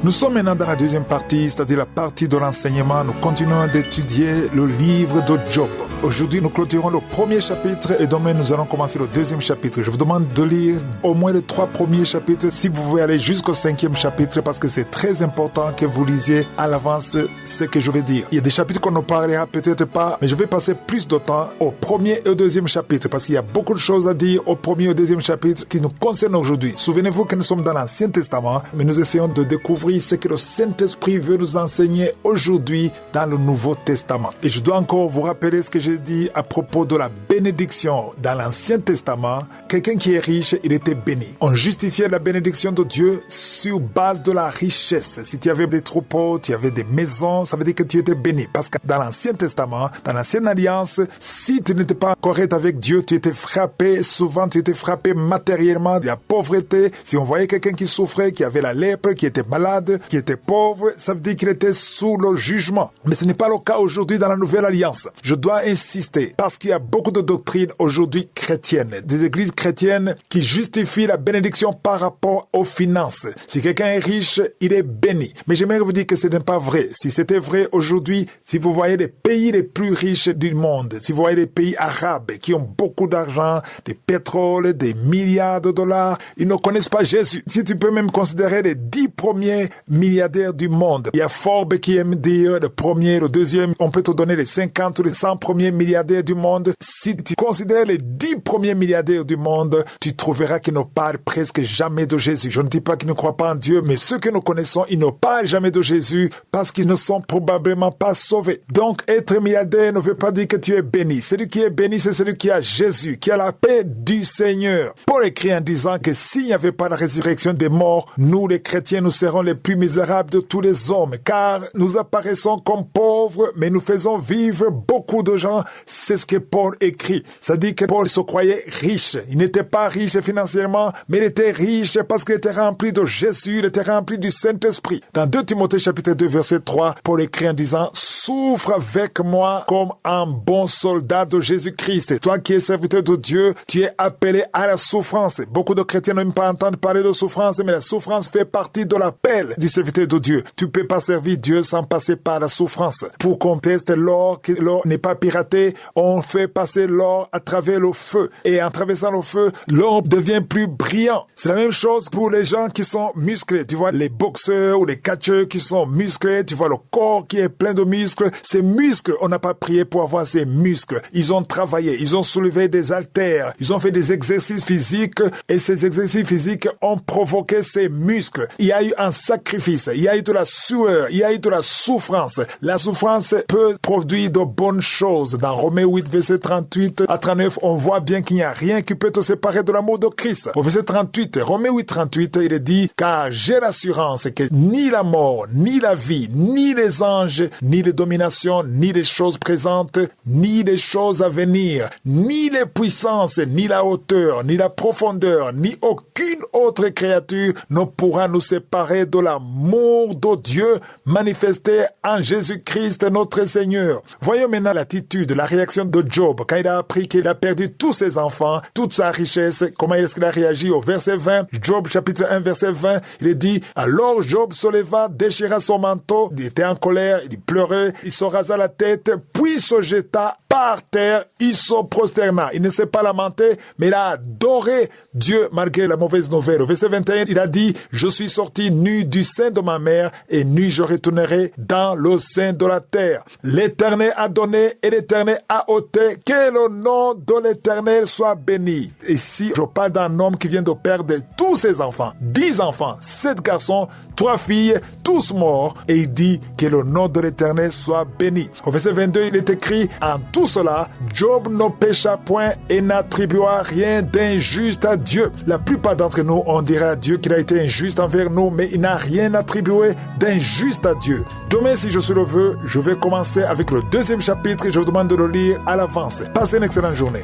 Nous sommes maintenant dans la deuxième partie, c'est-à-dire la partie de l'enseignement. Nous continuons d'étudier le livre de Job. Aujourd'hui, nous clôturons le premier chapitre et demain, nous allons commencer le deuxième chapitre. Je vous demande de lire au moins les 3 premiers chapitres, si vous pouvez aller jusqu'au 5e chapitre, parce que c'est très important que vous lisiez à l'avance ce que je vais dire. Il y a des chapitres qu'on ne parlera peut-être pas, mais je vais passer plus de temps au premier et au deuxième chapitre, parce qu'il y a beaucoup de choses à dire au premier et au deuxième chapitre qui nous concernent aujourd'hui. Souvenez-vous que nous sommes dans l'Ancien Testament, mais nous essayons de découvrir ce que le Saint-Esprit veut nous enseigner aujourd'hui dans le Nouveau Testament. Et je dois encore vous rappeler ce que j'ai dit à propos de la bénédiction. Dans l'Ancien Testament, quelqu'un qui est riche, il était béni. On justifiait la bénédiction de Dieu sur base de la richesse. Si tu avais des troupeaux, tu avais des maisons, ça veut dire que tu étais béni. Parce que dans l'Ancien Testament, dans l'Ancienne Alliance, si tu n'étais pas correct avec Dieu, tu étais frappé, souvent tu étais frappé matériellement, de la pauvreté. Si on voyait quelqu'un qui souffrait, qui avait la lèpre, qui était malade, qui était pauvre, ça veut dire qu'il était sous le jugement. Mais ce n'est pas le cas aujourd'hui dans la Nouvelle Alliance. Je dois insister parce qu'il y a beaucoup de doctrines aujourd'hui chrétiennes, des églises chrétiennes qui justifient la bénédiction par rapport aux finances. Si quelqu'un est riche, il est béni. Mais j'aimerais vous dire que ce n'est pas vrai. Si c'était vrai aujourd'hui, si vous voyez les pays les plus riches du monde, si vous voyez les pays arabes qui ont beaucoup d'argent, des pétroles, des milliards de dollars, ils ne connaissent pas Jésus. Si tu peux même considérer les 10 premiers milliardaires du monde. Il y a Forbes qui aime dire le premier, le deuxième. On peut te donner les 50 ou les 100 premiers milliardaires du monde. Si tu considères les 10 premiers milliardaires du monde, tu trouveras qu'ils ne parlent presque jamais de Jésus. Je ne dis pas qu'ils ne croient pas en Dieu, mais ceux que nous connaissons, ils ne parlent jamais de Jésus parce qu'ils ne sont probablement pas sauvés. Donc, être milliardaire ne veut pas dire que tu es béni. Celui qui est béni, c'est celui qui a Jésus, qui a la paix du Seigneur. Paul écrit en disant que s'il n'y avait pas la résurrection des morts, nous les chrétiens, nous serons les plus misérables de tous les hommes, car nous apparaissons comme pauvres, mais nous faisons vivre beaucoup de gens. C'est ce que Paul écrit. Ça dit que Paul se croyait riche. Il n'était pas riche financièrement, mais il était riche parce qu'il était rempli de Jésus, il était rempli du Saint-Esprit. Dans 2 Timothée chapitre 2 verset 3, Paul écrit en disant « Souffre avec moi comme un bon soldat de Jésus-Christ. » Toi qui es serviteur de Dieu, tu es appelé à la souffrance. Beaucoup de chrétiens n'aiment pas entendre parler de souffrance, mais la souffrance fait partie de l'appel du serviteur de Dieu. Tu peux pas servir Dieu sans passer par la souffrance. Pour qu'on teste l'or, que l'or n'est pas piraté, on fait passer l'or à travers le feu. Et en traversant le feu, l'or devient plus brillant. C'est la même chose pour les gens qui sont musclés. Tu vois, les boxeurs ou les catcheurs qui sont musclés, tu vois le corps qui est plein de muscles. Ces muscles, on n'a pas prié pour avoir ces muscles. Ils ont travaillé, ils ont soulevé des haltères, ils ont fait des exercices physiques et ces exercices physiques ont provoqué ces muscles. Il y a eu un sacrifice, il y a eu de la sueur, il y a eu de la souffrance. La souffrance peut produire de bonnes choses. Dans Romains 8, verset 38 à 39, on voit bien qu'il n'y a rien qui peut te séparer de l'amour de Christ. Au verset 38, Romains 8, 38, il est dit « Car j'ai l'assurance que ni la mort, ni la vie, ni les anges, ni les dominations, ni les choses présentes, ni les choses à venir, ni les puissances, ni la hauteur, ni la profondeur, ni aucune autre créature ne pourra nous séparer de l'amour de Dieu manifesté en Jésus-Christ notre Seigneur. » Voyons maintenant l'attitude, la réaction de Job quand il a appris qu'il a perdu tous ses enfants, toute sa richesse. Comment est-ce qu'il a réagi au verset 20? Job chapitre 1 verset 20, il est dit « Alors Job se leva, déchira son manteau, il était en colère, il pleurait, il se rasa la tête, puis se jeta par terre, il se prosterna. Il ne s'est pas lamenté, mais il a adoré Dieu malgré la mauvaise nouvelle. Au verset 21, il a dit « Je suis sorti nu du sein de ma mère, et nu je retournerai dans le sein de la terre. L'Éternel a donné et l'Éternel a ôté. Que le nom de l'Éternel soit béni. » Ici, je parle d'un homme qui vient de perdre tous ses enfants. 10 enfants, 7 garçons, 3 filles, tous morts. Et il dit que le nom de l'Éternel soit béni. Au verset 22, il est écrit « En tout cela, Job ne pécha point et n'attribua rien d'injuste à Dieu. » La plupart d'entre nous, on dirait à Dieu qu'il a été injuste envers nous, mais il n'a rien attribué d'injuste à Dieu. Demain, si je suis le veux, je vais commencer avec le 2e chapitre et je vous demande de le lire à l'avance. Passez une excellente journée.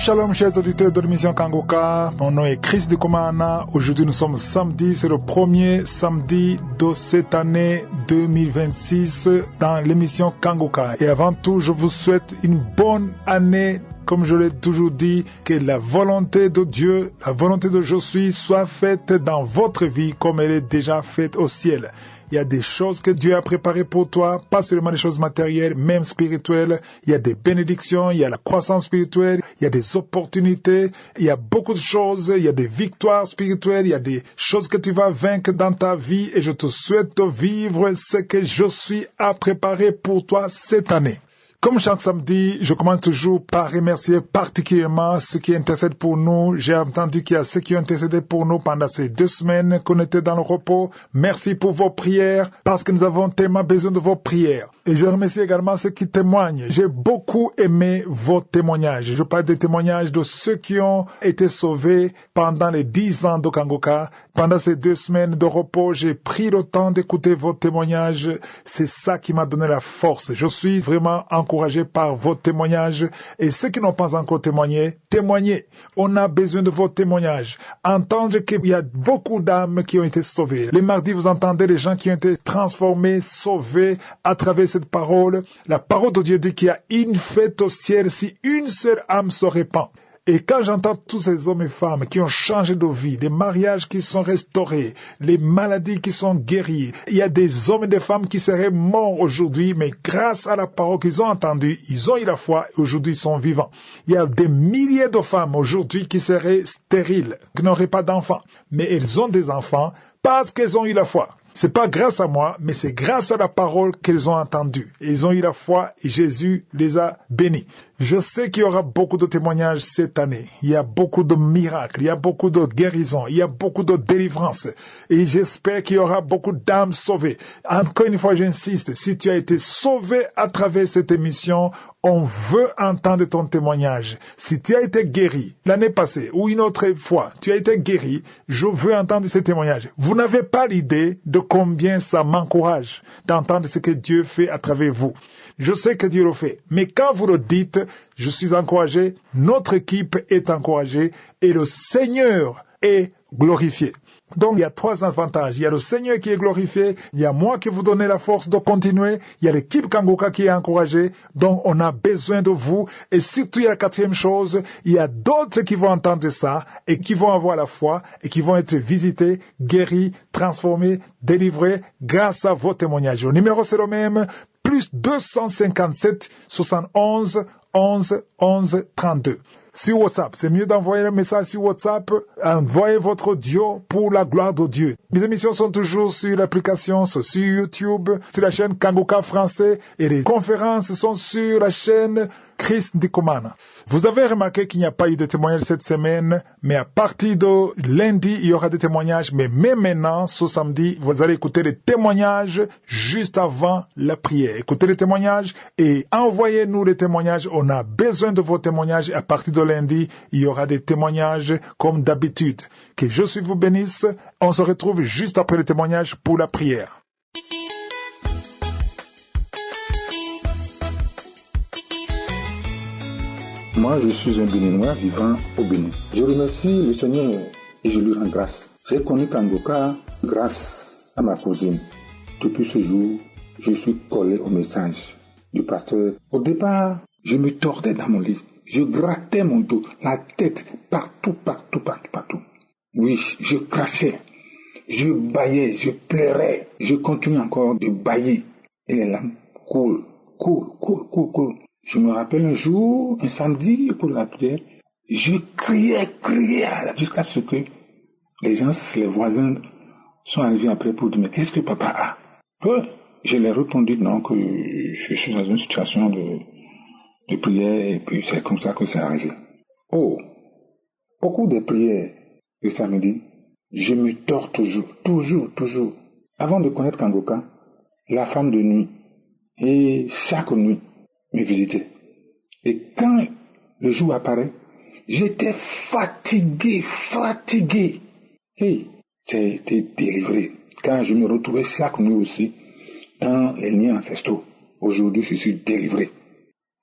Shalom chers auditeurs de l'émission Kangoka, mon nom est Chris Ndikumana. Aujourd'hui nous sommes samedi, c'est le premier samedi de cette année 2026 dans l'émission Kangoka. Et avant tout, je vous souhaite une bonne année. Comme je l'ai toujours dit, que la volonté de Dieu, la volonté de je suis soit faite dans votre vie comme elle est déjà faite au ciel. Il y a des choses que Dieu a préparées pour toi, pas seulement des choses matérielles, même spirituelles. Il y a des bénédictions, il y a la croissance spirituelle, il y a des opportunités, il y a beaucoup de choses, il y a des victoires spirituelles, il y a des choses que tu vas vaincre dans ta vie et je te souhaite de vivre ce que je suis à préparer pour toi cette année. Comme chaque samedi, je commence toujours par remercier particulièrement ceux qui intercèdent pour nous. J'ai entendu qu'il y a ceux qui ont intercédé pour nous pendant ces 2 semaines qu'on était dans le repos. Merci pour vos prières, parce que nous avons tellement besoin de vos prières. Et je remercie également ceux qui témoignent. J'ai beaucoup aimé vos témoignages. Je parle des témoignages de ceux qui ont été sauvés pendant les 10 ans de Kangoka. Pendant ces 2 semaines de repos, j'ai pris le temps d'écouter vos témoignages. C'est ça qui m'a donné la force. Je suis vraiment encouragé par vos témoignages. Et ceux qui n'ont pas encore témoigné, témoignez. On a besoin de vos témoignages. Entendre qu'il y a beaucoup d'âmes qui ont été sauvées. Les mardis, vous entendez les gens qui ont été transformés, sauvés à travers cette parole. La parole de Dieu dit qu'il y a une fête au ciel si une seule âme se répand. Et quand j'entends tous ces hommes et femmes qui ont changé de vie, des mariages qui sont restaurés, les maladies qui sont guéries, il y a des hommes et des femmes qui seraient morts aujourd'hui, mais grâce à la parole qu'ils ont entendue, ils ont eu la foi et aujourd'hui ils sont vivants. Il y a des milliers de femmes aujourd'hui qui seraient stériles, qui n'auraient pas d'enfants, mais elles ont des enfants parce qu'elles ont eu la foi. C'est pas grâce à moi, mais c'est grâce à la parole qu'elles ont entendue. Ils ont eu la foi et Jésus les a bénis. Je sais qu'il y aura beaucoup de témoignages cette année. Il y a beaucoup de miracles, il y a beaucoup de guérisons, il y a beaucoup de délivrances. Et j'espère qu'il y aura beaucoup d'âmes sauvées. Encore une fois, j'insiste, si tu as été sauvé à travers cette émission, on veut entendre ton témoignage. Si tu as été guéri l'année passée ou une autre fois, tu as été guéri, je veux entendre ce témoignage. Vous n'avez pas l'idée de combien ça m'encourage d'entendre ce que Dieu fait à travers vous. Je sais que Dieu le fait, mais quand vous le dites, je suis encouragé, notre équipe est encouragée et le Seigneur est glorifié. Donc, il y a 3 avantages. Il y a le Seigneur qui est glorifié, il y a moi qui vous donne la force de continuer, il y a l'équipe Kangoka qui est encouragée, donc on a besoin de vous. Et surtout, il y a la 4e chose, il y a d'autres qui vont entendre ça et qui vont avoir la foi et qui vont être visités, guéris, transformés, délivrés grâce à vos témoignages. Le numéro, c'est le même, plus 257 71 11 11 32. Sur WhatsApp, c'est mieux d'envoyer un message sur WhatsApp. Envoyez votre audio pour la gloire de Dieu. Mes émissions sont toujours sur l'application, sur YouTube, sur la chaîne Kangoka français et les conférences sont sur la chaîne Chris Ndikumana. Vous avez remarqué qu'il n'y a pas eu de témoignages cette semaine, mais à partir de lundi, il y aura des témoignages. Mais même maintenant, ce samedi, vous allez écouter les témoignages juste avant la prière. Écoutez les témoignages et envoyez-nous les témoignages. On a besoin de vos témoignages. À partir de lundi, il y aura des témoignages comme d'habitude. Que Jésus vous bénisse. On se retrouve juste après les témoignages pour la prière. Moi, je suis un Béninois vivant au Bénin. Je remercie le Seigneur et je lui rends grâce. J'ai connu Kangoka grâce à ma cousine. Depuis ce jour, je suis collé au message du pasteur. Au départ, je me tordais dans mon lit. Je grattais mon dos, la tête, partout. Oui, je crachais, je bâillais, je pleurais. Je continue encore de bâiller. Et les larmes coulent. Je me rappelle un jour, un samedi pour la prière, je criais jusqu'à ce que les voisins sont arrivés après pour dire, mais qu'est-ce que papa a? Je leur ai répondu non, que je suis dans une situation de prière et puis c'est comme ça que c'est arrivé. Au cours des prières le samedi, je me tords toujours. Avant de connaître Kangoka, la femme de nuit, et chaque nuit, me visiter. Et quand le jour apparaît, j'étais fatigué. Et j'ai été délivré. Quand je me retrouvais chaque nuit aussi dans les liens ancestraux. Aujourd'hui, je suis délivré.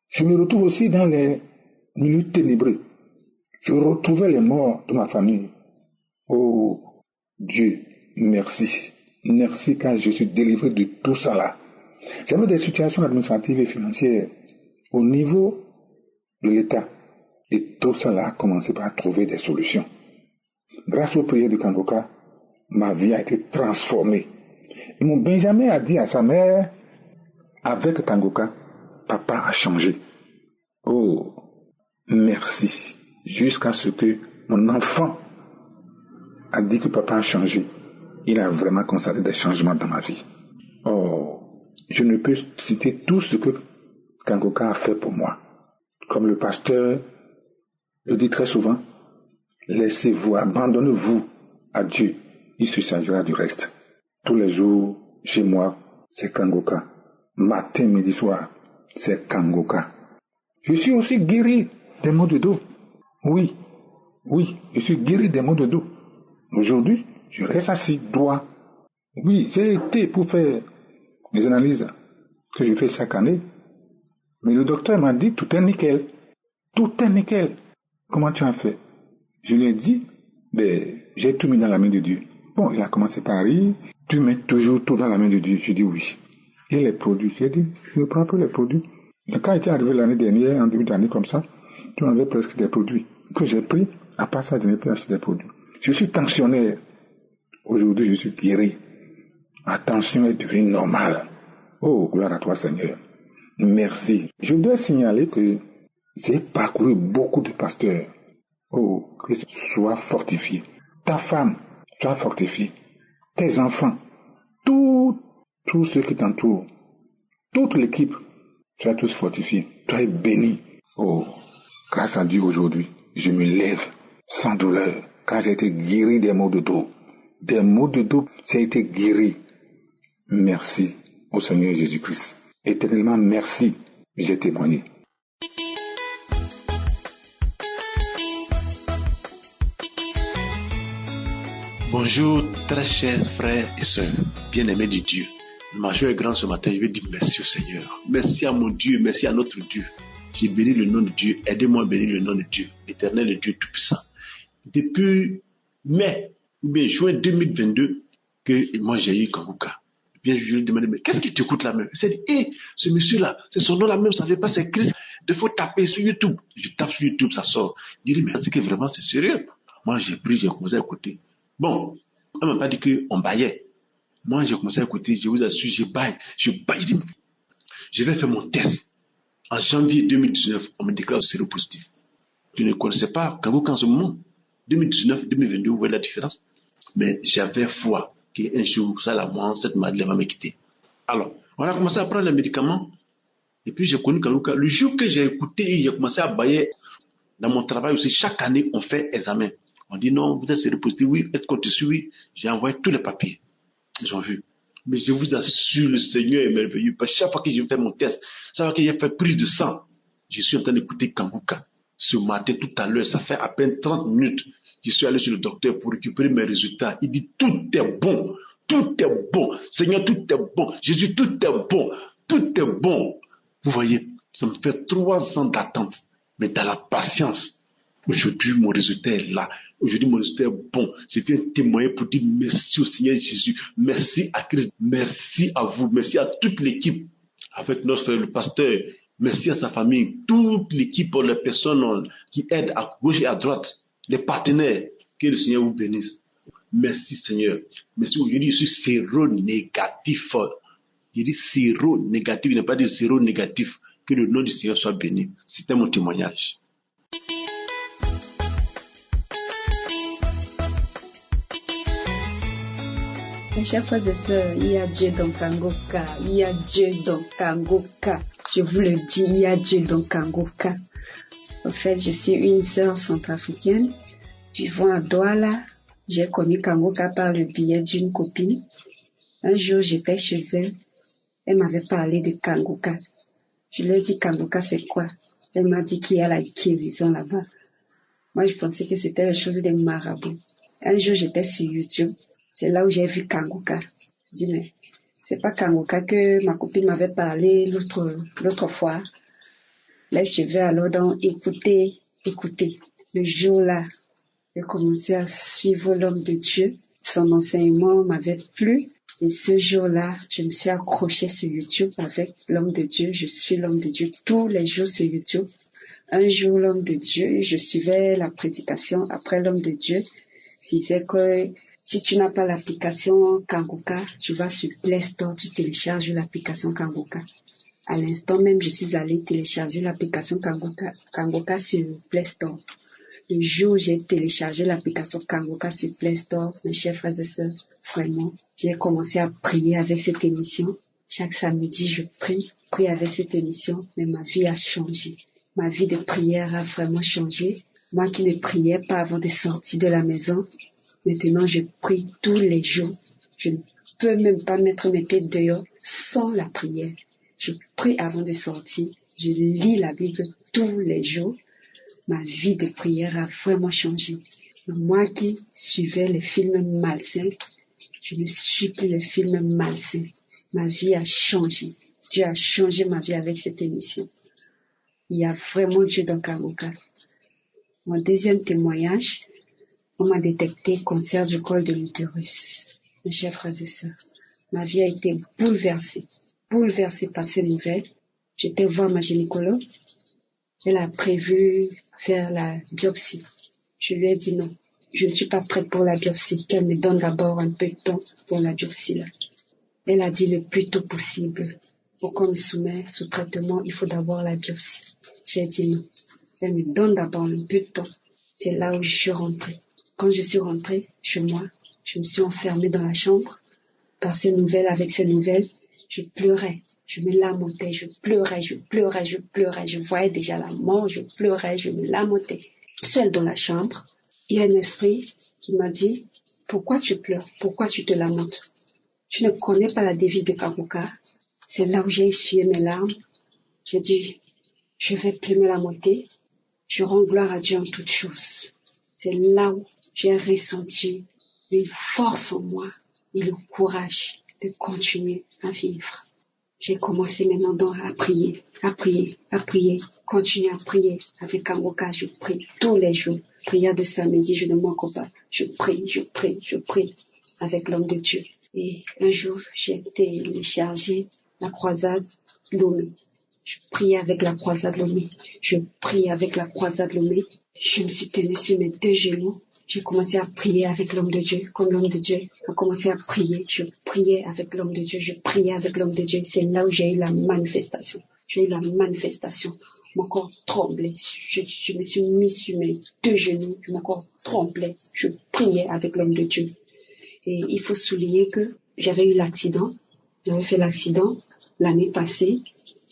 Je me retrouve aussi dans les milieux ténébreux. Je retrouvais les morts de ma famille. Oh Dieu, merci. Merci car je suis délivré de tout ça là. J'avais des situations administratives et financières au niveau de l'État. Et tout ça là a commencé par trouver des solutions. Grâce aux prières de Kangoka, ma vie a été transformée. Et mon Benjamin a dit à sa mère, avec Kangoka, papa a changé. Oh, merci. Jusqu'à ce que mon enfant a dit que papa a changé. Il a vraiment constaté des changements dans ma vie. Oh, je ne peux citer tout ce que Kangoka a fait pour moi. Comme le pasteur le dit très souvent, laissez-vous, abandonnez-vous à Dieu. Il se chargera du reste. Tous les jours, chez moi, c'est Kangoka. Matin, midi, soir, c'est Kangoka. Je suis aussi guéri des maux de dos. Oui, je suis guéri des maux de dos. Aujourd'hui, je reste assis droit. Oui, j'ai été pour faire les analyses que je fais chaque année. Mais le docteur m'a dit, tout est nickel. Tout est nickel. Comment tu as fait? Je lui ai dit, j'ai tout mis dans la main de Dieu. Bon, il a commencé par rire. Tu mets toujours tout dans la main de Dieu. Je dis oui. Et les produits, j'ai dit, je ne prends pas les produits. Et quand il était arrivé l'année dernière, en début d'année comme ça, tu avais presque des produits que j'ai pris. À part ça, je n'ai pas acheté des produits. Je suis tensionnaire. Aujourd'hui, je suis guéri. Ma tension est devenue normale. Oh, gloire à toi, Seigneur. Merci. Je dois signaler que j'ai parcouru beaucoup de pasteurs. Oh, Christ soit fortifié. Ta femme, sois fortifié. Tes enfants, tous ceux qui t'entourent, toute l'équipe, sois tous fortifiés. Toi es béni. Oh, grâce à Dieu aujourd'hui, je me lève sans douleur, car j'ai été guéri des maux de dos. Des maux de dos, j'ai été guéri. Merci au Seigneur Jésus-Christ. Éternellement, merci, j'ai témoigné. Bonjour, très chers frères et sœurs, bien-aimés de Dieu. Ma joie est grande ce matin, je vais dire merci au Seigneur. Merci à mon Dieu, merci à notre Dieu. J'ai béni le nom de Dieu, aidez-moi à bénir le nom de Dieu, l'éternel et Dieu tout-puissant. Depuis mai, ou bien juin 2022, que moi j'ai eu Kangoka. Bien, je lui ai demandé, mais qu'est-ce qui t'écoute là même? Il s'est dit, ce monsieur-là, c'est son nom là même, ça ne fait pas, c'est Christ. Il faut taper sur YouTube. Je tape sur YouTube, ça sort. Je dis, mais est-ce que vraiment c'est sérieux? Moi j'ai pris, j'ai commencé à écouter. Bon, on m'a pas dit qu'on baillait. Moi j'ai commencé à écouter, je vous assure, je baille. Je dis, je vais faire mon test. En janvier 2019, on me déclare séropositif. Je ne connaissais pas Kangoka en ce moment. 2019, 2022, vous voyez la différence? Mais j'avais foi qu'un jour, ça, cette maladie va me quitter. Alors, on a commencé à prendre les médicaments. Et puis, j'ai connu Kangoka. Le jour que j'ai écouté, j'ai commencé à bailler. Dans mon travail aussi, chaque année, on fait examen. On dit non, vous êtes séropositif, oui, est-ce qu'on te suit? Oui. J'ai envoyé tous les papiers. Ils ont vu. Mais je vous assure, le Seigneur est merveilleux. Parce que chaque fois que j'ai fait mon test, chaque fois que j'ai fait prise de sang, je suis en train d'écouter Kangoka. Ce matin, tout à l'heure, ça fait à peine 30 minutes. Je suis allé chez le docteur pour récupérer mes résultats. Il dit, tout est bon. Tout est bon. Seigneur, tout est bon. Jésus, tout est bon. Tout est bon. Vous voyez, ça me fait 3 ans d'attente. Mais dans la patience, aujourd'hui, mon résultat est là. Aujourd'hui, mon résultat est bon. Je viens témoigner pour dire merci au Seigneur Jésus. Merci à Christ. Merci à vous. Merci à toute l'équipe. Avec notre frère, le pasteur. Merci à sa famille. Toute l'équipe, les personnes qui aident à gauche et à droite. Les partenaires. Que le Seigneur vous bénisse. Merci Seigneur. Merci. Aujourd'hui, je suis séro-négatif. Je dis séro-négatif. Il n'est pas dit zéro-négatif. Que le nom du Seigneur soit béni. C'était mon témoignage. Mes chers frères et sœurs, il y a Dieu dans Kangoka. Il y a Dieu dans Kangoka. Je vous le dis, il y a Dieu dans Kangoka. En fait, je suis une sœur centrafricaine vivant à Douala. J'ai connu Kangoka par le biais d'une copine. Un jour, j'étais chez elle. Elle m'avait parlé de Kangoka. Je lui ai dit, Kangoka, c'est quoi? Elle m'a dit qu'il y a la guérison là-bas. Moi, je pensais que c'était la chose des marabouts. Un jour, j'étais sur YouTube. C'est là où j'ai vu Kangoka. Je dis, mais c'est pas Kangoka que ma copine m'avait parlé l'autre fois. Là, je vais alors donc écouter. Le jour-là, j'ai commencé à suivre l'homme de Dieu. Son enseignement m'avait plu. Et ce jour-là, je me suis accrochée sur YouTube avec l'homme de Dieu. Je suis l'homme de Dieu tous les jours sur YouTube. Un jour, l'homme de Dieu, je suivais la prédication. Après, l'homme de Dieu disait que si tu n'as pas l'application Kangoka, tu vas sur Play Store, tu télécharges l'application Kangoka. À l'instant même, je suis allée télécharger l'application Kangoka sur Play Store. Le jour où j'ai téléchargé l'application Kangoka sur Play Store, mes chers frères et sœurs, vraiment, j'ai commencé à prier avec cette émission. Chaque samedi, je prie avec cette émission, mais ma vie a changé. Ma vie de prière a vraiment changé. Moi qui ne priais pas avant de sortir de la maison, maintenant je prie tous les jours. Je ne peux même pas mettre mes pieds dehors sans la prière. Je prie avant de sortir. Je lis la Bible tous les jours. Ma vie de prière a vraiment changé. Moi qui suivais les films malsains, je ne suis plus les films malsains. Ma vie a changé. Dieu a changé ma vie avec cette émission. Il y a vraiment Dieu dans Kangoka. Mon deuxième témoignage, on m'a détecté cancer du col de l'utérus. Mes chers frères et sœurs, ma vie a été bouleversée par ces nouvelles. J'étais voir ma gynécologue. Elle a prévu faire la biopsie. Je lui ai dit non, je ne suis pas prête pour la biopsie, qu'elle me donne d'abord un peu de temps pour la biopsie là. Elle a dit le plus tôt possible. Pour qu'on me soumette sous traitement, il faut d'abord la biopsie. J'ai dit non. Elle me donne d'abord un peu de temps. C'est là où je suis rentrée. Quand je suis rentrée chez moi, je me suis enfermée dans la chambre. Par ces nouvelles, avec ces nouvelles, je pleurais. Je me lamentais, je pleurais. Je voyais déjà la mort, je pleurais, je me lamentais. Seule dans la chambre, il y a un esprit qui m'a dit, pourquoi tu pleures? Pourquoi tu te lamentes? Tu ne connais pas la devise de Kangoka? C'est là où j'ai essuyé mes larmes. J'ai dit, je vais plus me lamenter. Je rends gloire à Dieu en toutes choses. C'est là où j'ai ressenti une force en moi et le courage de continuer à vivre. J'ai commencé maintenant donc à prier, continuer à prier avec Kangoka. Je prie tous les jours. Prière de samedi, je ne manque pas. Je prie avec l'homme de Dieu. Et un jour, j'ai téléchargé la croisade Lomé. Je priais avec la croisade Lomé. Je me suis tenue sur mes deux genoux. J'ai commencé à prier avec l'homme de Dieu, comme l'homme de Dieu a commencé à prier. Je priais avec l'homme de Dieu, C'est là où j'ai eu la manifestation. Mon corps tremblait. Je me suis mis sur mes deux genoux. Mon corps tremblait. Je priais avec l'homme de Dieu. Et il faut souligner que j'avais eu l'accident. J'avais fait l'accident l'année passée.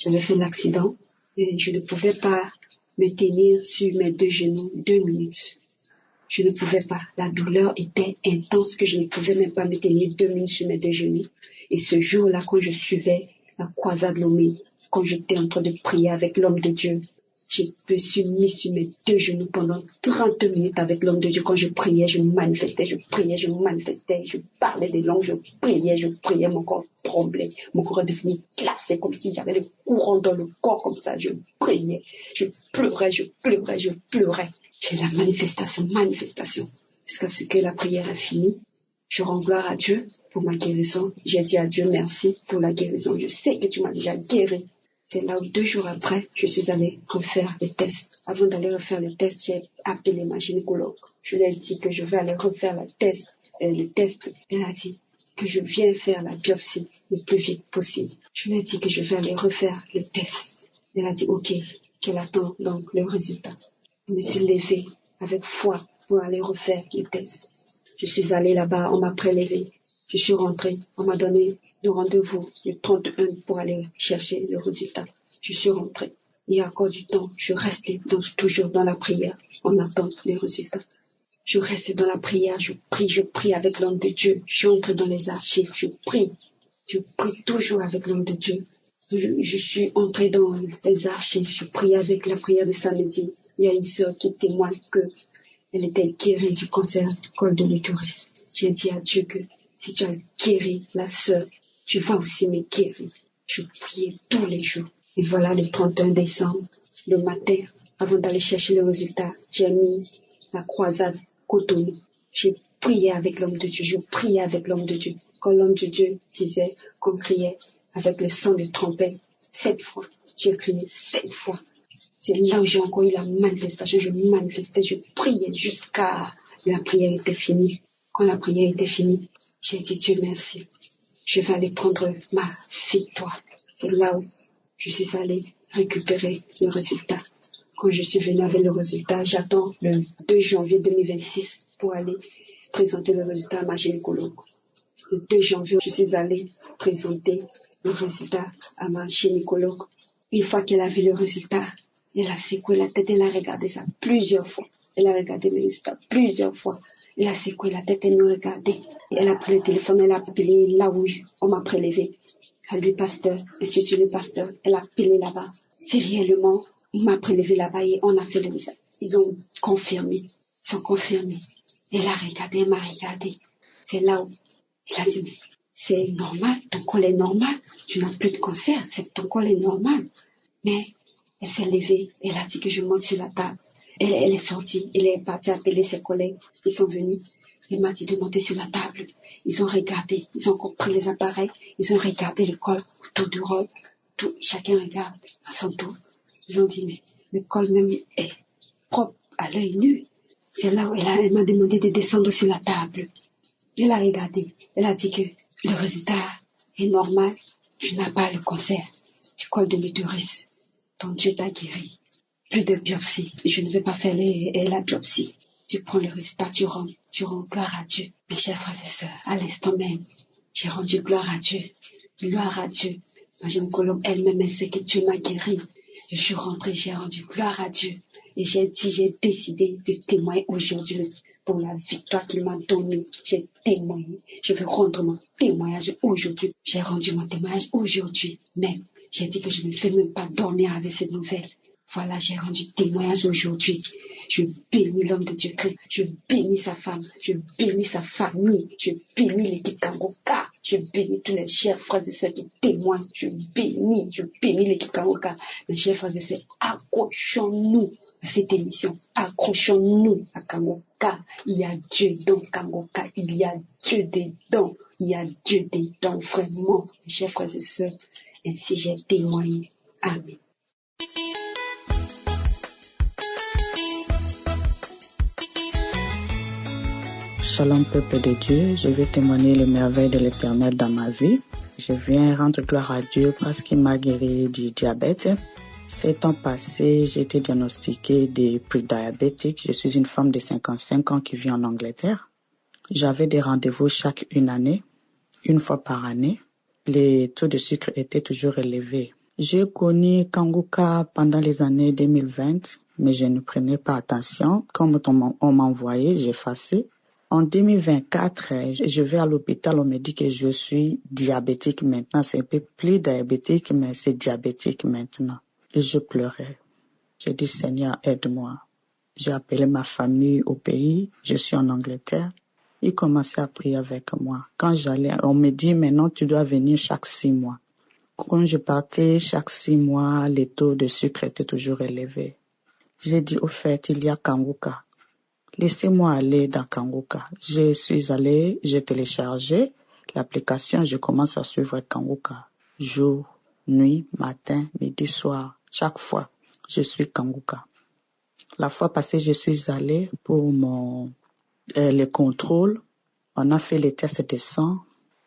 Et je ne pouvais pas me tenir sur mes deux genoux 2 minutes. Je ne pouvais pas. La douleur était intense que je ne pouvais même pas me tenir 2 minutes sur mes deux genoux. Et ce jour-là, quand je suivais la croisade Lomé, quand j'étais en train de prier avec l'homme de Dieu, je me suis mis sur mes deux genoux pendant 30 minutes avec l'homme de Dieu. Quand je priais, je manifestais, je parlais des langues, je priais, mon corps tremblait, mon corps est devenu glacé, comme si j'avais le courant dans le corps, comme ça, je priais, je pleurais. J'ai la manifestation, jusqu'à ce que la prière est finie. Je rends gloire à Dieu pour ma guérison. J'ai dit à Dieu merci pour la guérison. Je sais que tu m'as déjà guéri. C'est là où 2 jours après, je suis allée refaire les tests. Avant d'aller refaire les tests, j'ai appelé ma gynécologue. Je lui ai dit que je vais aller refaire le test. Elle a dit que je viens faire la biopsie le plus vite possible. Je lui ai dit que je vais aller refaire le test. Elle a dit ok, qu'elle attend donc le résultat. Je me suis levée avec foi pour aller refaire le test. Je suis allée là-bas, on m'a prélevé. Je suis rentrée, on m'a donné le rendez-vous le 31 pour aller chercher le résultat. Je suis rentrée. Il y a encore du temps, je restais toujours dans la prière, en attendant les résultats. Je restais dans la prière, je prie avec l'homme de Dieu. J'entre dans les archives, je prie toujours avec l'homme de Dieu. Je suis entrée dans les archives, je prie avec la prière de samedi. Il y a une sœur qui témoigne qu'elle était guérie du cancer du col de l'utérus. J'ai dit à Dieu que si tu as guéri la sœur, tu vas aussi me guérir. Je priais tous les jours. Et voilà, le 31 décembre, le matin, Avant d'aller chercher le résultat, j'ai mis la croisade Cotonou. J'ai prié avec l'homme de Dieu, je priais avec l'homme de Dieu. Quand l'homme de Dieu disait qu'on criait avec le son de trompette, 7 fois, j'ai crié 7 fois. C'est là où j'ai encore eu la manifestation, je manifestais, je priais jusqu'à la prière était finie. Quand la prière était finie, j'ai dit Dieu merci, je vais aller prendre ma victoire. C'est là où je suis allée récupérer le résultat. Quand je suis venue avec le résultat, j'attends le 2 janvier 2026 pour aller présenter le résultat à ma gynécologue. Le 2 janvier, je suis allée présenter le résultat à ma gynécologue. Une fois qu'elle a vu le résultat, elle a secoué la tête, elle a regardé ça plusieurs fois. Elle a regardé le résultat plusieurs fois. Elle a secoué la tête, elle me regardait. Elle a pris le téléphone, elle a appelé là où on m'a prélevé. Elle a dit pasteur, je suis le pasteur. Elle a appelé là-bas. C'est réellement, on m'a prélevé là-bas et on a fait le résultat. Ils ont confirmé. Ils ont confirmé. Elle a regardé, elle m'a regardé. C'est là où elle a dit, mais c'est normal, ton col est normal. Tu n'as plus de cancer, ton col est normal. Mais elle s'est levée, elle a dit que je monte sur la table. Elle est sortie, elle est partie appeler ses collègues. Ils sont venus. Elle m'a dit de monter sur la table. Ils ont regardé, ils ont compris les appareils. Ils ont regardé le col, tout du rôle. Chacun regarde à son tour. Ils ont dit, mais le col même est propre à l'œil nu. C'est là où elle m'a demandé de descendre sur la table. Elle a regardé. Elle a dit que le résultat est normal. Tu n'as pas le cancer du col de l'utérus. Ton Dieu t'a guéri. Plus de biopsie. Je ne vais pas faire la biopsie. Tu prends le résultat, tu rends gloire à Dieu. Mes chers frères et sœurs, à l'instant même, j'ai rendu gloire à Dieu. Gloire à Dieu. Ma gynécologue elle-même, elle sait que Dieu m'a guéri. Je suis rentrée, j'ai rendu gloire à Dieu. Et j'ai décidé de témoigner aujourd'hui pour la victoire qu'il m'a donnée. J'ai témoigné. Je veux rendre mon témoignage aujourd'hui. J'ai rendu mon témoignage aujourd'hui même. J'ai dit que je ne fais même pas dormir avec cette nouvelle. Voilà, j'ai rendu témoignage aujourd'hui. Je bénis l'homme de Dieu Christ. Je bénis sa femme. Je bénis sa famille. Je bénis l'équipe Kangoka. Je bénis tous les chers frères et sœurs qui témoignent. Je bénis l'équipe Kangoka. Mes chers frères et sœurs, accrochons-nous à cette émission. Accrochons-nous à Kangoka. Il y a Dieu dans Kangoka. Il y a Dieu dedans. Il y a Dieu dedans, vraiment. Mes chers frères et sœurs, ainsi j'ai témoigné. Amen. Shalom peuple de Dieu, je vais témoigner les merveilles de l'Éternel dans ma vie. Je viens rendre gloire à Dieu parce qu'il m'a guéri du diabète. Ces temps passés, j'ai été diagnostiquée de prédiabétique. Je suis une femme de 55 ans qui vit en Angleterre. J'avais des rendez-vous chaque année, une fois par année. Les taux de sucre étaient toujours élevés. J'ai connu Kangoka pendant les années 2020, mais je ne prenais pas attention. Comme on m'envoyait, j'effaçais. En 2024, je vais à l'hôpital, on me dit que je suis diabétique maintenant. C'est un peu plus diabétique, mais c'est diabétique maintenant. Et je pleurais. J'ai dit, Seigneur, aide-moi. J'ai appelé ma famille au pays. Je suis en Angleterre. Ils commençaient à prier avec moi. Quand j'allais, on me dit, maintenant, tu dois venir chaque 6 mois. Quand je partais chaque 6 mois, les taux de sucre étaient toujours élevés. J'ai dit, au fait, il y a Kangoka. Laissez-moi aller dans Kangoka. Je suis allé, j'ai téléchargé l'application, je commence à suivre Kangoka. Jour, nuit, matin, midi, soir, chaque fois, je suis Kangoka. La fois passée, je suis allé pour le contrôle. On a fait les tests de sang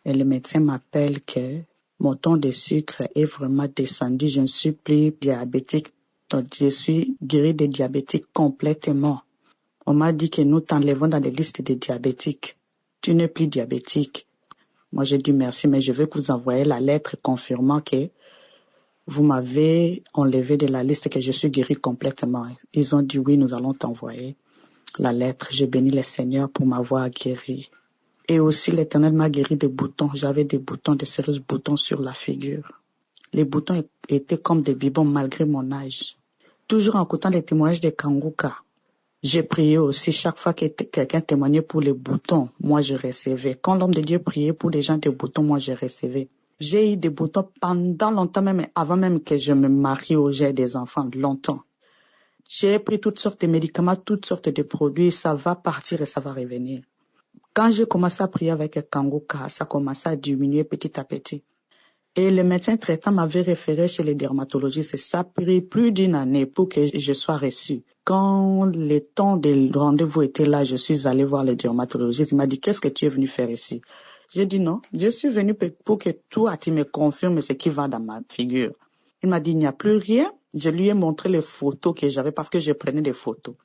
et le médecin m'appelle que mon taux de sucre est vraiment descendu. Je ne suis plus diabétique. Donc, je suis guéri de diabétique complètement. On m'a dit que nous t'enlevons dans les listes des diabétiques. Tu n'es plus diabétique. Moi, j'ai dit merci, mais je veux que vous envoyiez la lettre confirmant que vous m'avez enlevé de la liste, que je suis guéri complètement. Ils ont dit oui, nous allons t'envoyer la lettre. J'ai béni le Seigneur pour m'avoir guéri. Et aussi, l'Éternel m'a guéri des boutons. J'avais des boutons, de sérieux boutons sur la figure. Les boutons étaient comme des biberons malgré mon âge. Toujours en écoutant les témoignages de Kangoka. J'ai prié aussi chaque fois que quelqu'un témoignait pour les boutons, moi je recevais. Quand l'homme de Dieu priait pour les gens de boutons, moi je recevais. J'ai eu des boutons pendant longtemps, même avant même que je me marie ou j'ai des enfants, longtemps. J'ai pris toutes sortes de médicaments, toutes sortes de produits, ça va partir et ça va revenir. Quand j'ai commencé à prier avec Kangoka, ça commençait à diminuer petit à petit. Et le médecin traitant m'avait référé chez les dermatologistes. Ça a pris plus d'une année pour que je sois reçue. Quand le temps de rendez-vous était là, je suis allée voir le dermatologiste. Il m'a dit, qu'est-ce que tu es venu faire ici? J'ai dit non, je suis venu pour que toi, tu me confirmes ce qui va dans ma figure. Il m'a dit, il n'y a plus rien. Je lui ai montré les photos que j'avais parce que je prenais des photos.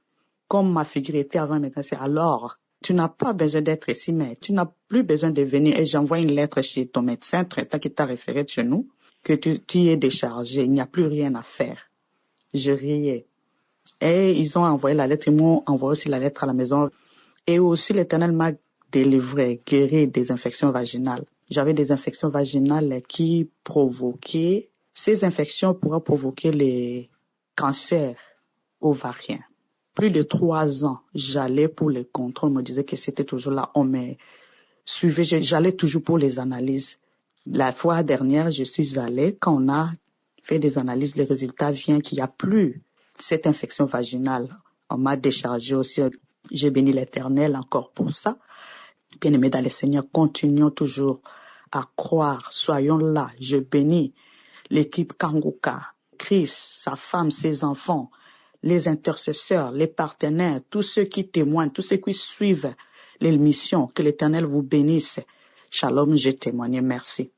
Comme ma figure était avant, maintenant, c'est alors, tu n'as pas besoin d'être ici, mais tu n'as plus besoin de venir. Et j'envoie une lettre chez ton médecin traitant qui t'a référé de chez nous, que tu es déchargé. Il n'y a plus rien à faire. Je riais. Et ils ont envoyé la lettre. Ils m'ont envoyé aussi la lettre à la maison. Et aussi, l'Éternel m'a délivré, guéri des infections vaginales. J'avais des infections vaginales qui provoquaient, ces infections pourraient provoquer les cancers ovariens. Plus de 3 ans, j'allais pour les contrôles. On me disait que c'était toujours là. On me suivait. J'allais toujours pour les analyses. La fois dernière, je suis allée. Quand on a fait des analyses, les résultats viennent qu'il n'y a plus cette infection vaginale. On m'a déchargé aussi. J'ai béni l'Éternel encore pour ça. Bien-aimés dans le Seigneur, continuons toujours à croire. Soyons là. Je bénis l'équipe Kangoka, Chris, sa femme, ses enfants, les intercesseurs, les partenaires, tous ceux qui témoignent, tous ceux qui suivent les missions. Que l'Éternel vous bénisse. Shalom, j'ai témoigné. Merci.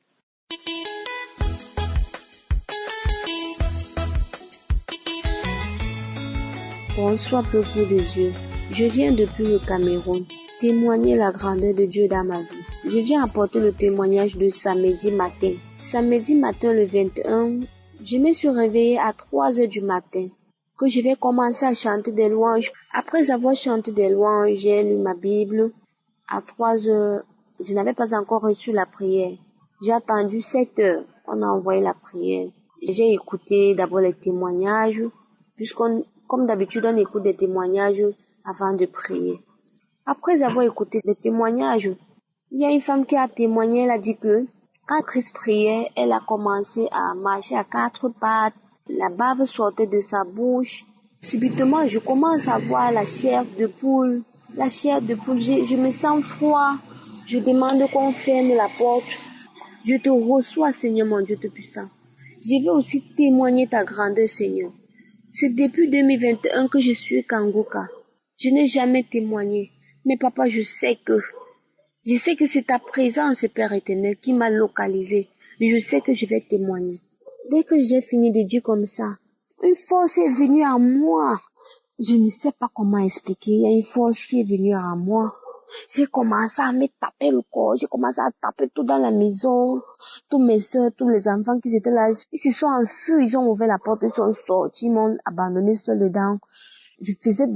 Bonsoir, peuple de Dieu. Je viens depuis le Cameroun témoigner la grandeur de Dieu dans ma vie. Je viens apporter le témoignage de samedi matin. Samedi matin, le 21, je me suis réveillée à 3 heures du matin, que je vais commencer à chanter des louanges. Après avoir chanté des louanges, j'ai lu ma Bible. À 3 heures, je n'avais pas encore reçu la prière. J'ai attendu 7 heures. On a envoyé la prière. J'ai écouté d'abord les témoignages, comme d'habitude, on écoute des témoignages avant de prier. Après avoir écouté les témoignages, il y a une femme qui a témoigné, elle a dit que quand Christ priait, elle a commencé à marcher à 4 pattes, la bave sortait de sa bouche. Subitement, je commence à voir la chair de poule. Je me sens froid. Je demande qu'on ferme la porte. Je te reçois, Seigneur mon Dieu Tout-Puissant. Je veux aussi témoigner ta grandeur, Seigneur. C'est depuis 2021 que je suis Kangoka. Je n'ai jamais témoigné. Mais papa, je sais que c'est ta présence, Père éternel, qui m'a localisé. Mais je sais que je vais témoigner. Dès que j'ai fini de dire comme ça, une force est venue à moi. Je ne sais pas comment expliquer. Il y a une force qui est venue à moi. J'ai commencé à me taper le corps. J'ai commencé à taper tout dans la maison. Tous mes soeurs, tous les enfants qui étaient là, ils se sont enfuis. Ils ont ouvert la porte, ils sont sortis, ils m'ont abandonné seul dedans. Je faisais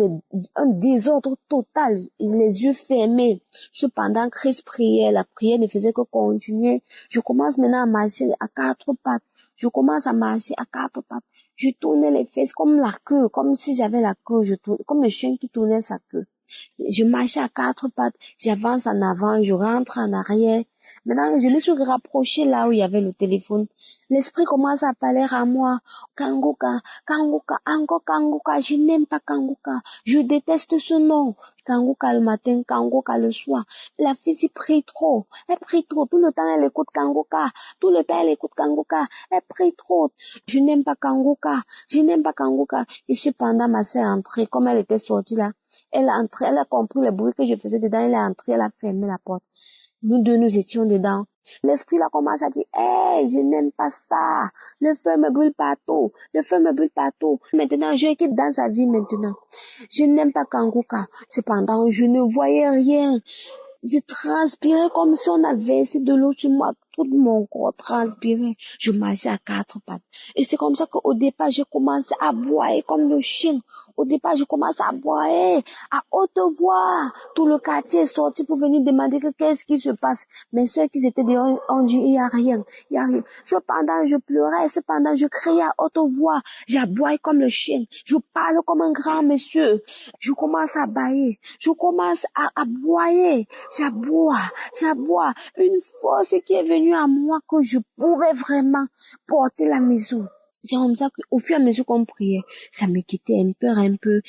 un désordre total, les yeux fermés. Cependant, Christ priait, la prière ne faisait que continuer. Je commence maintenant à marcher à 4 pattes. Je commence à marcher à 4 pattes. Je tournais les fesses comme la queue, comme si j'avais la queue, comme le chien qui tournait sa queue. Je marchais à 4 pattes, j'avance en avant, je rentre en arrière. Maintenant, je me suis rapprochée là où il y avait le téléphone. L'esprit commence à parler à moi. Kangoka, Kangoka, encore Kangoka, je n'aime pas Kangoka. Je déteste ce nom. Kangoka le matin, Kangoka le soir. La fille s'y prie trop. Elle prie trop. Tout le temps, elle écoute Kangoka. Tout le temps, elle écoute Kangoka. Elle prie trop. Je n'aime pas Kangoka. Je n'aime pas Kangoka. Et cependant, ma sœur est entrée. Comme elle était sortie là, elle est entrée, elle a compris le bruit que je faisais dedans. Elle est entrée, elle a fermé la porte. Nous deux, nous étions dedans. L'esprit là commence à dire, hey, je n'aime pas ça. Le feu me brûle partout. Le feu me brûle partout. Maintenant, je quitte dans sa vie maintenant. Je n'aime pas Kangoka. Cependant, je ne voyais rien. Je transpirais comme si on avait versé de l'eau sur moi. Tout mon corps transpirait. Je marchais à 4 pattes. Et c'est comme ça qu'au départ, j'ai commencé à aboyer comme le chien. Au départ, je commence à aboyer à haute voix. Tout le quartier est sorti pour venir demander qu'est-ce qui se passe. Mais ceux qui étaient dehors ont dit, il n'y a rien. Il n'y a rien. Cependant, je pleurais. Cependant, je criais à haute voix. J'aboie comme le chien. Je parle comme un grand monsieur. Je commence à bailler. Je commence à aboyer. J'aboie. Une force qui est venue à moi que je pourrais vraiment porter la maison. C'est comme ça qu'au fur et à mesure qu'on priait, ça me quittait un peu.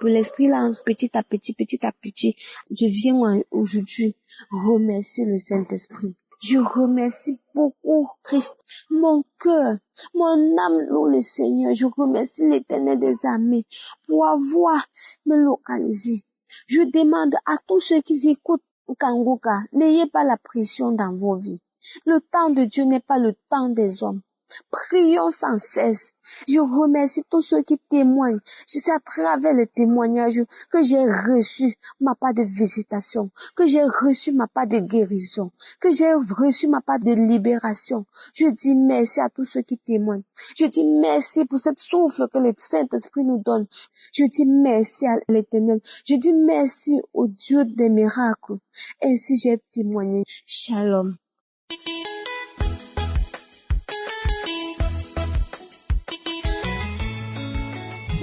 L'esprit là, petit à petit. Je viens aujourd'hui remercier le Saint-Esprit. Je remercie beaucoup Christ, mon cœur, mon âme loue le Seigneur. Je remercie l'Éternel des armées pour avoir me localisé. Je demande à tous ceux qui écoutent Kanguka, n'ayez pas la pression dans vos vies. Le temps de Dieu n'est pas le temps des hommes. Prions sans cesse. Je remercie tous ceux qui témoignent. Je sais à travers les témoignages que j'ai reçu ma part de visitation, que j'ai reçu ma part de guérison, que j'ai reçu ma part de libération. Je dis merci à tous ceux qui témoignent. Je dis merci pour cette souffle que le Saint-Esprit nous donne. Je dis merci à l'Éternel. Je dis merci au Dieu des miracles. Ainsi j'ai témoigné. Shalom.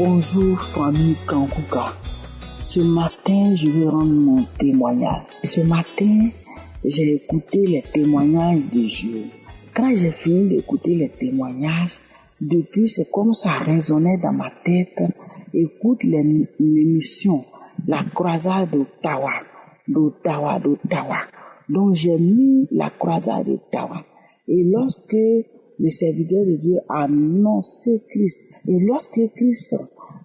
Bonjour famille Kanguka. Ce matin, je vais rendre mon témoignage. Ce matin, j'ai écouté les témoignages de Dieu. Quand j'ai fini d'écouter les témoignages, depuis c'est comme ça résonnait dans ma tête. Écoute l'émission, la croisade d'Ottawa. Donc j'ai mis la croisade d'Ottawa. Et lorsque le serviteur de Dieu a annoncé Christ. Et lorsque Christ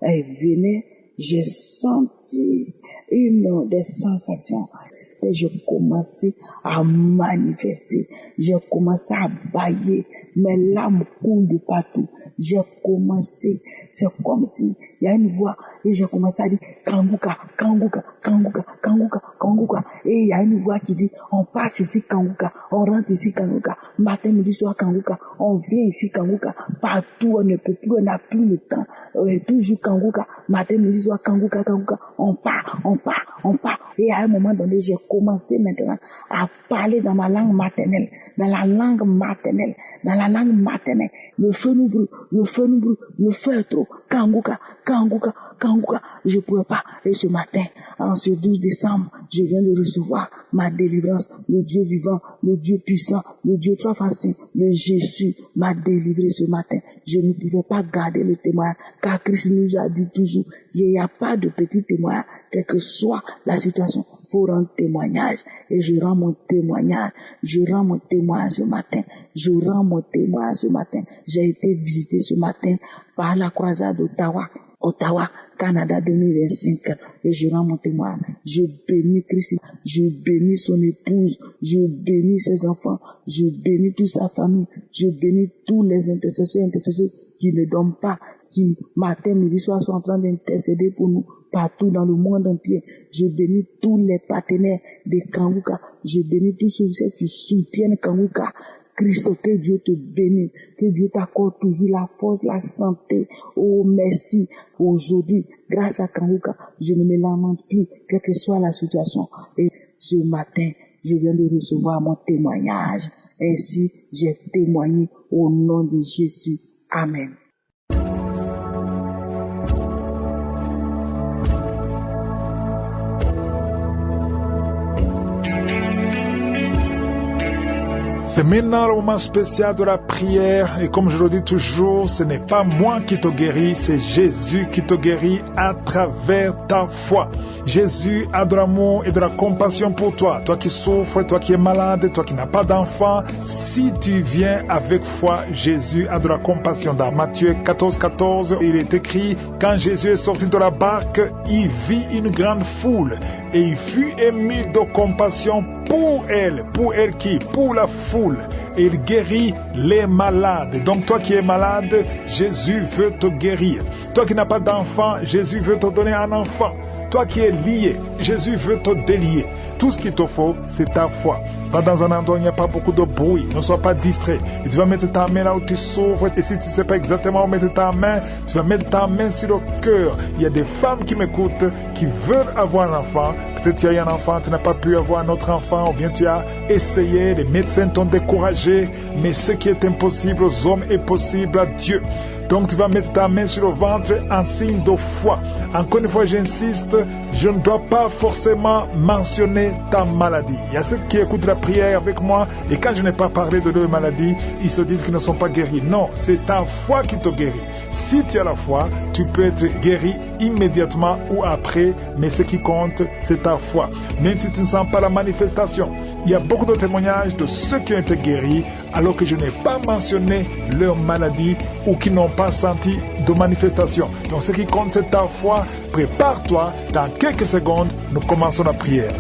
venait, j'ai senti des sensations. Et j'ai commencé à manifester. J'ai commencé à bailler. Mes larmes coulent de partout. J'ai commencé. C'est comme si il y a une voix. Et j'ai commencé à dire Kanguka. Et il y a une voix qui dit on passe ici Kanguka. On rentre ici Kanguka. Matin, midi, soir Kanguka. On vient ici Kanguka. Partout, on ne peut plus, on n'a plus le temps. Toujours Kanguka. Matin, midi, soir Kanguka. On part. Et à un moment donné, j'ai commencé maintenant à parler dans ma langue maternelle. Le feu nous brûle, le feu est trop. Kanguka. Je ne pouvais pas. Et ce matin, en ce 12 décembre, je viens de recevoir ma délivrance. Le Dieu vivant, le Dieu puissant, le Dieu trois façons, le Jésus m'a délivré ce matin. Je ne pouvais pas garder le témoignage, car Christ nous a dit toujours, il n'y a pas de petit témoignage, quelle que soit la situation, il faut rendre témoignage. Et je rends mon témoignage ce matin. J'ai été visité ce matin par la croisade d'Ottawa, Canada 2025, et je rends mon témoignage. Je bénis Christ, je bénis son épouse, je bénis ses enfants, je bénis toute sa famille, je bénis tous les intercesseurs qui ne dorment pas, qui matin, midi, soir sont en train d'intercéder pour nous partout dans le monde entier. Je bénis tous les partenaires de Kanguka, je bénis tous ceux qui soutiennent Kanguka. Christ, que Dieu te bénisse, que Dieu t'accorde toujours la force, la santé. Oh, merci. Aujourd'hui, grâce à Kanguka, je ne me lamente plus, quelle que soit la situation. Et ce matin, je viens de recevoir mon témoignage. Ainsi, j'ai témoigné au nom de Jésus. Amen. C'est maintenant le moment spécial de la prière et comme je le dis toujours, ce n'est pas moi qui te guéris, c'est Jésus qui te guérit à travers ta foi. Jésus a de l'amour et de la compassion pour toi. Toi qui souffres, toi qui es malade, toi qui n'as pas d'enfant, si tu viens avec foi, Jésus a de la compassion. Dans Matthieu 14, il est écrit, quand Jésus est sorti de la barque, il vit une grande foule et il fut ému de compassion pour elle qui? Pour la foule. Et il guérit les malades. Donc toi qui es malade, Jésus veut te guérir. Toi qui n'as pas d'enfant, Jésus veut te donner un enfant. Toi qui es lié, Jésus veut te délier. Tout ce qu'il te faut, c'est ta foi. Va dans un endroit où il n'y a pas beaucoup de bruit. Ne sois pas distrait. Et tu vas mettre ta main là où tu souffres. Et si tu ne sais pas exactement où mettre ta main, tu vas mettre ta main sur le cœur. Il y a des femmes qui m'écoutent, qui veulent avoir un enfant. Peut-être tu as eu un enfant, tu n'as pas pu avoir un autre enfant. Ou bien tu as essayé, les médecins t'ont découragé. Mais ce qui est impossible aux hommes est possible à Dieu. Donc tu vas mettre ta main sur le ventre en signe de foi. Encore une fois, j'insiste, je ne dois pas forcément mentionner ta maladie. Il y a ceux qui écoutent la prière avec moi et quand je n'ai pas parlé de leur maladie, ils se disent qu'ils ne sont pas guéris. Non, c'est ta foi qui te guérit. Si tu as la foi, tu peux être guéri immédiatement ou après, mais ce qui compte, c'est ta foi. Même si tu ne sens pas la manifestation. Il y a beaucoup de témoignages de ceux qui ont été guéris alors que je n'ai pas mentionné leur maladie ou qui n'ont pas senti de manifestation. Donc ce qui compte, c'est ta foi. Prépare-toi. Dans quelques secondes, nous commençons la prière.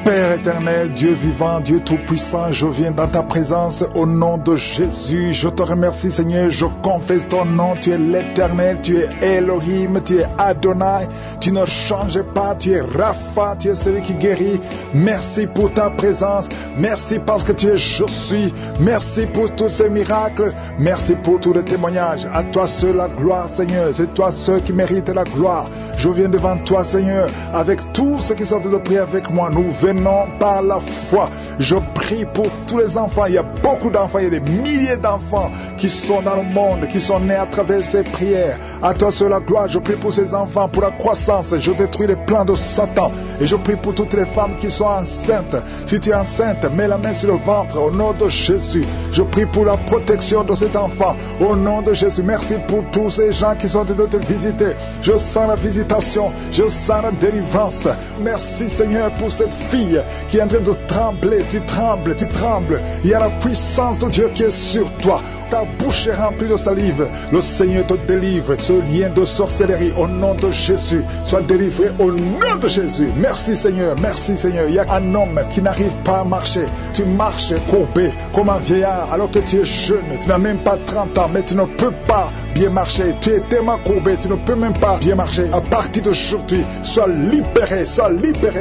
Père éternel, Dieu vivant, Dieu tout-puissant, je viens dans ta présence au nom de Jésus. Je te remercie Seigneur, je confesse ton nom, tu es l'éternel, tu es Elohim, tu es Adonai, tu ne changes pas, tu es Rapha, tu es celui qui guérit. Merci pour ta présence, merci parce que tu es je suis, merci pour tous ces miracles, merci pour tous les témoignages. À toi seul la gloire Seigneur, c'est toi seul qui mérite la gloire. Je viens devant toi Seigneur, avec tous ceux qui sont de prier avec moi, nous venons par la foi. Je prie pour tous les enfants. Il y a beaucoup d'enfants, il y a des milliers d'enfants qui sont dans le monde, qui sont nés à travers ces prières. À toi seul la gloire. Je prie pour ces enfants, pour la croissance. Je détruis les plans de Satan. Et je prie pour toutes les femmes qui sont enceintes. Si tu es enceinte, mets la main sur le ventre au nom de Jésus. Je prie pour la protection de cet enfant au nom de Jésus. Merci pour tous ces gens qui sont en train de te visiter. Je sens la visitation, je sens la délivrance. Merci Seigneur pour cette fille qui est en train de trembler. Tu trembles, tu trembles. Il y a la puissance de Dieu qui est sur toi. Ta bouche est remplie de salive. Le Seigneur te délivre. Ce lien de sorcellerie au nom de Jésus. Sois délivré au nom de Jésus. Merci Seigneur, merci Seigneur. Il y a un homme qui n'arrive pas à marcher. Tu marches courbé comme un vieillard alors que tu es jeune. Tu n'as même pas 30 ans, mais tu ne peux pas bien marcher. Tu es tellement courbé, tu ne peux même pas bien marcher. À partir d'aujourd'hui, sois libéré,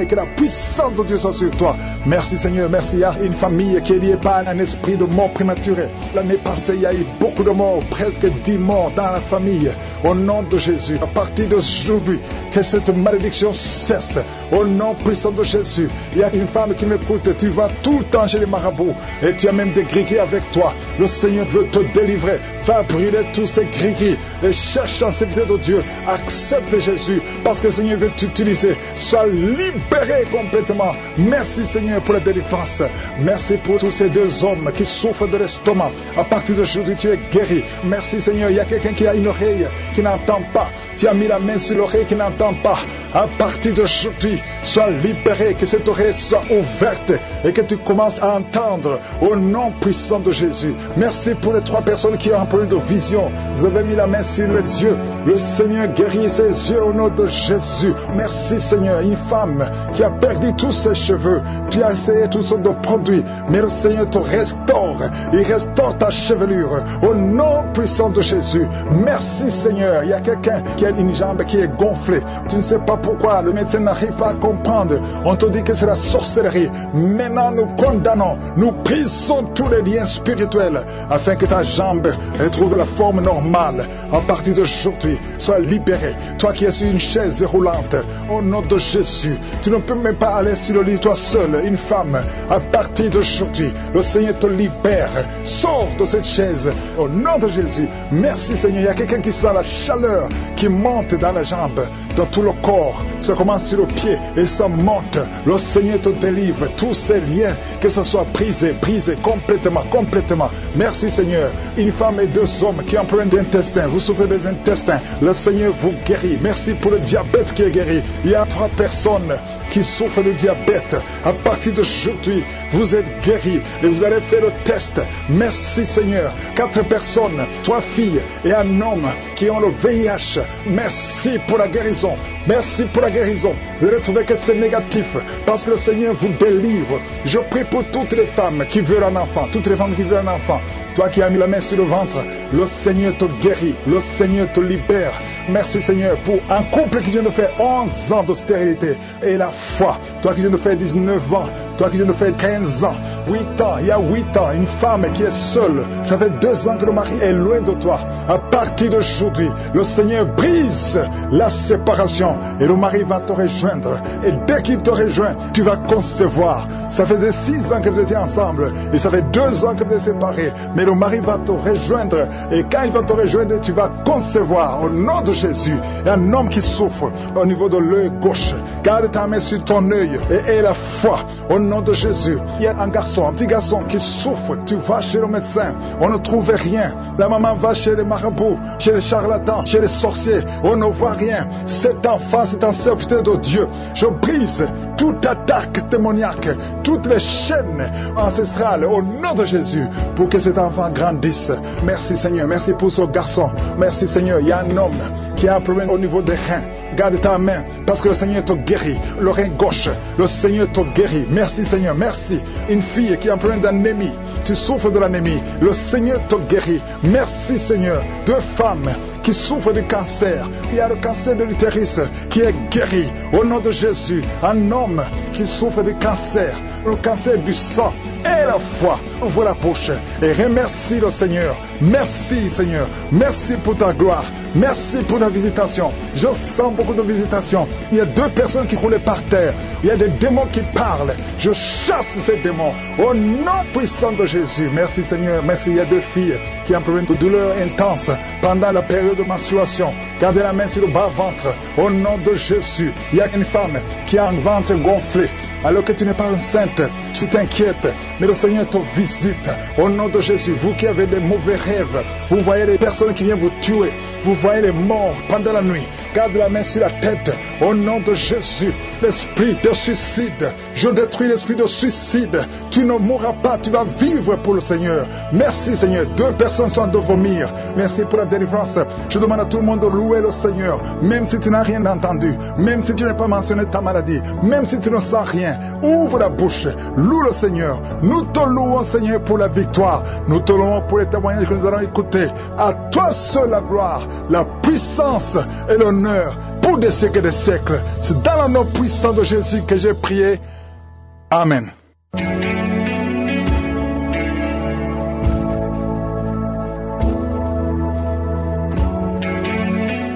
que la puissance de Dieu soit sur toi. Merci Seigneur, merci. Il y a une famille qui est liée par un esprit de mort prématurée. L'année passée, il y a eu beaucoup de morts, presque 10 morts dans la famille. Au nom de Jésus, à partir d'aujourd'hui, que cette malédiction cesse. Au nom puissant de Jésus, il y a une femme qui m'écoute. Tu vas tout le temps chez les marabouts et tu as même des gris-gris avec toi. Le Seigneur veut te délivrer. Fais brûler tous ces gris-gris et cherche en sécurité de Dieu. Accepte Jésus parce que le Seigneur veut t'utiliser. Sois libéré complètement. Merci Seigneur pour la délivrance. Merci pour tous ces deux hommes qui souffrent de l'estomac. À partir d'aujourd'hui, tu es guéri. Merci Seigneur. Il y a quelqu'un qui a une oreille qui n'entend pas. Tu as mis la main sur l'oreille qui n'entend pas. À partir d'aujourd'hui, sois libéré, que cette oreille soit ouverte et que tu commences à entendre au nom puissant de Jésus. Merci pour les 3 personnes qui ont un problème de vision. Vous avez mis la main sur les yeux. Le Seigneur guérit ses yeux au nom de Jésus. Merci Seigneur. Une femme qui a perdu tous ses cheveux. Tu as essayé toutes sortes de produits, mais le Seigneur te restaure. Il restaure ta chevelure au nom puissant de Jésus. Merci Seigneur. Il y a quelqu'un qui a une jambe qui est gonflée. Tu ne sais pas pourquoi. Le médecin n'arrive pas à comprendre. On te dit que c'est la sorcellerie. Maintenant nous condamnons. Nous brisons tous les liens spirituels afin que ta jambe retrouve la forme normale. À partir d'aujourd'hui, sois libéré. Toi qui es sur une chaise roulante, au nom de Jésus, tu ne peux même pas aller sur le lit toi seul, une femme. À partir d'aujourd'hui, le Seigneur te libère. Sors de cette chaise au nom de Jésus. Merci Seigneur. Il y a quelqu'un qui sent la chaleur qui monte dans la jambe, dans tout le corps. Ça commence sur le pied et ça monte. Le Seigneur te délivre. Tous ces liens, que ce soit brisé complètement. Merci Seigneur. Une femme et 2 hommes qui ont un problème d'intestin. Vous souffrez des intestins. Le Seigneur vous guérit. Merci pour le diabète qui est guéri. Il y a 3 personnes qui souffrent de diabète. À partir d'aujourd'hui, vous êtes guéris et vous allez faire le test. Merci Seigneur. 4 personnes, 3 filles et un homme qui ont le VIH. Merci pour la guérison. Merci pour la guérison. Vous allez trouver que c'est négatif parce que le Seigneur vous délivre. Je prie pour toutes les femmes qui veulent un enfant. Toutes les femmes qui veulent un enfant. Toi qui as mis la main sur le ventre, le Seigneur te guérit, le Seigneur te libère. Merci Seigneur pour un couple qui vient de faire 11 ans de stérilité. Et la foi, toi qui viens de faire 19 ans, toi qui viens de faire 15 ans, 8 ans, il y a 8 ans, une femme qui est seule, ça fait 2 ans que le mari est loin de toi. À partir d'aujourd'hui, le Seigneur brise la séparation et le mari va te rejoindre. Et dès qu'il te rejoint, tu vas concevoir. Ça faisait 6 ans que vous étiez ensemble et ça fait 2 ans que vous êtes séparés. Mais le mari va te rejoindre et quand il va te rejoindre, tu vas concevoir au nom de Jésus. Il y a un homme qui souffre au niveau de l'œil gauche. Garde ta main sur ton œil et aie la foi au nom de Jésus. Il y a un petit garçon qui souffre. Tu vas chez le médecin, on ne trouve rien. La maman va chez les marabouts, chez les charlatans, chez les sorciers, on ne voit rien. Cet enfant, c'est un serviteur de Dieu. Je brise toute attaque démoniaque, toutes les chaînes ancestrales au nom de Jésus pour que cet enfant grandisse. Merci Seigneur, merci pour ce garçon. Merci Seigneur, il y a un homme qui a un problème au niveau des reins. Garde ta main parce que le Seigneur te guérit. Le rein gauche, le Seigneur te guérit. Merci Seigneur, merci. Une fille qui a un problème d'anémie, tu souffres de l'anémie, le Seigneur te guérit. Merci Seigneur. 2 femmes qui souffrent de cancer, il y a le cancer de l'utérus qui est guéri au nom de Jésus. Un homme qui souffre de cancer, le cancer du sang, et la foi. Ouvre la bouche et remercie le Seigneur. Merci Seigneur, merci pour ta gloire, merci pour ta visitation. Je sens beaucoup de visitations. Il y a 2 personnes qui roulent par terre, il y a des démons qui parlent. Je chasse ces démons au nom puissant de Jésus. Merci Seigneur, merci. Il y a 2 filles qui ont un problème de douleur intense pendant la période de menstruation. Gardez la main sur le bas-ventre au nom de Jésus. Il y a une femme qui a un ventre gonflé alors que tu n'es pas enceinte, tu t'inquiètes, mais le Seigneur te visite au nom de Jésus. Vous qui avez des mauvais rêves, vous voyez les personnes qui viennent vous tuer, vous voyez les morts pendant la nuit, garde la main sur la tête au nom de Jésus. L'esprit de suicide, je détruis l'esprit de suicide. Tu ne mourras pas, tu vas vivre pour le Seigneur. Merci Seigneur. 2 personnes sont de vomir. Merci pour la délivrance. Je demande à tout le monde de louer le Seigneur, même si tu n'as rien entendu, même si tu n'as pas mentionné ta maladie, même si tu ne sens rien. Ouvre la bouche, loue le Seigneur. Nous te louons Seigneur pour la victoire. Nous te louons pour les témoignages que nous allons écouter. À toi seul la gloire, la puissance et l'honneur pour des siècles et des siècles. C'est dans le nom puissant de Jésus que j'ai prié. Amen.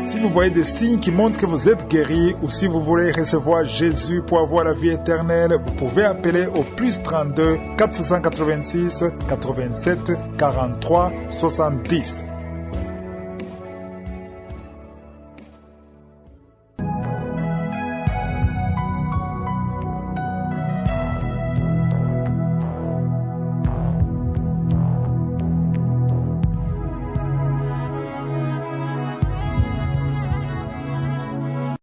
Si vous voyez des signes qui montrent que vous êtes guéri ou si vous voulez recevoir Jésus pour avoir la vie éternelle, vous pouvez appeler au +32 486 87 43 70.